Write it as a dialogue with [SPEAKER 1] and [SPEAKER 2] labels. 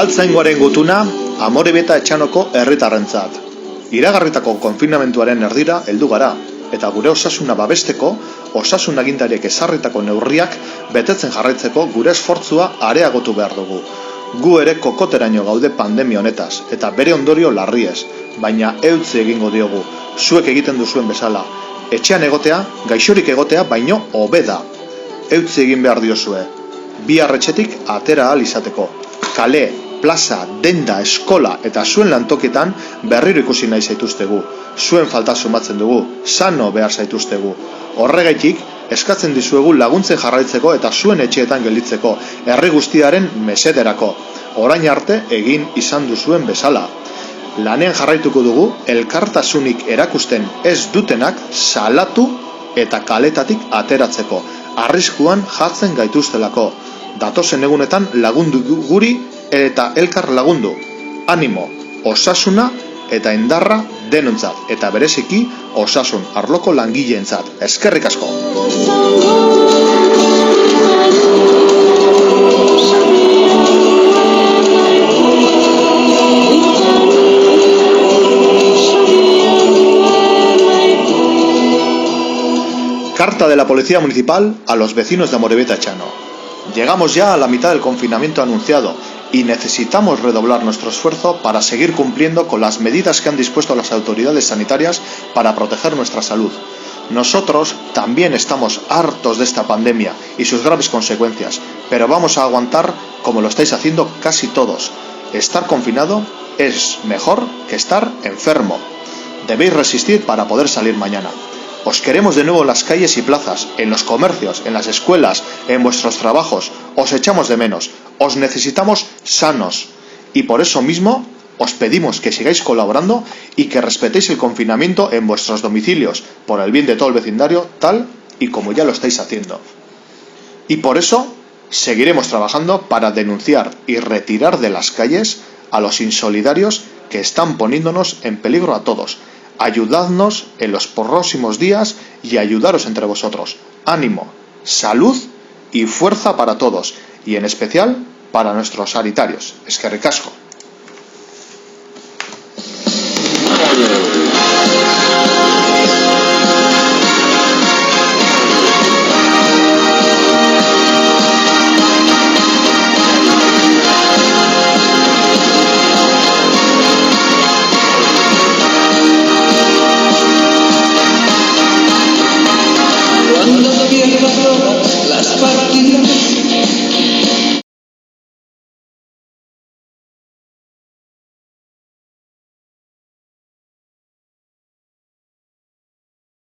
[SPEAKER 1] Udaltzaingoaren gutuna Amorebeta Etxanoko herritarrentzat. Iragarritako konfinamenduaren erdira heldu gara, eta gure osasuna babesteko, osasun agintariek ezarritako neurriak betetzen jarraitzeko gure esfortzua areagotu behar dugu. Gu ere kokoteraino gaude pandemia honetaz, eta bere ondorio larriez, baina eutzi egingo diogu, zuek egiten duzuen bezala. Etxean egotea, gaixorik egotea, baino hobe da. Eutzi egin behar diozue. Bihar etxetik atera ahal izateko. Kale, plaza, denda, eskola eta zuen lantokietan berriro ikusi nahi zaituztegu. Zuen falta sumatzen dugu, sano behar zaituztegu. Horregaitik, eskatzen dizuegu laguntzen jarraitzeko eta zuen etxeetan gelditzeko, herri guztiaren mesederako. Orain arte egin izan duzuen bezala. Lanean jarraituko dugu, elkartasunik erakusten ez dutenak salatu eta kaletatik ateratzeko. Arriskuan jartzen gaituztelako. Datozen egunetan lagundu guri eta elkar lagundu. Animo, osasuna eta indarra denontzat, eta bereziki osasun arloko langileentzat. Eskerrik asko! Carta de la Policía Municipal a los vecinos de Amorebeta Etxano. Llegamos ya a la mitad del confinamiento anunciado y necesitamos redoblar nuestro esfuerzo para seguir cumpliendo con las medidas que han dispuesto las autoridades sanitarias para proteger nuestra salud. Nosotros también estamos hartos de esta pandemia y sus graves consecuencias, pero vamos a aguantar como lo estáis haciendo casi todos. Estar confinado es mejor que estar enfermo. Debéis resistir para poder salir mañana. Os queremos de nuevo en las calles y plazas, en los comercios, en las escuelas, en vuestros trabajos. Os echamos de menos. Os necesitamos sanos. Y por eso mismo os pedimos que sigáis colaborando y que respetéis el confinamiento en vuestros domicilios, por el bien de todo el vecindario, tal y como ya lo estáis haciendo. Y por eso seguiremos trabajando para denunciar y retirar de las calles a los insolidarios que están poniéndonos en peligro a todos. Ayudadnos en los próximos días y ayudaros entre vosotros. Ánimo, salud y fuerza para todos, y en especial para nuestros sanitarios. Eskerrik asko.